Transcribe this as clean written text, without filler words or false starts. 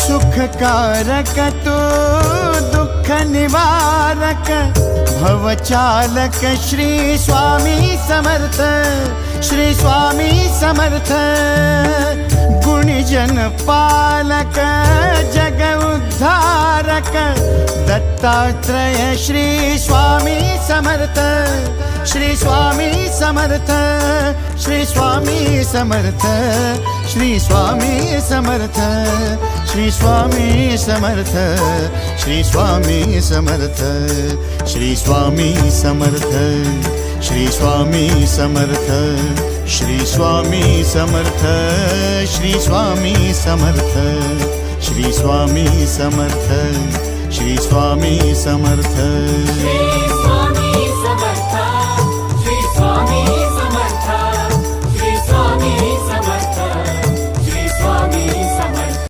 सुखकारक तू दुःख निवारक भवचालक श्री स्वामी समर्थ, श्री स्वामी समर्थ। गुणीजन पालक जग उद्धारक दत्तात्रेय श्री स्वामी समर्थ, श्री स्वामी समर्थ, श्री स्वामी समर्थ, श्री स्वामी समर्थ, श्री स्वामी समर्थ, श्री स्वामी समर्थ, श्री स्वामी समर्थ, श्री स्वामी समर्थ, श्री स्वामी समर्थ, श्री स्वामी समर्थ, श्री स्वामी समर्थ, श्री स्वामी समर्थ।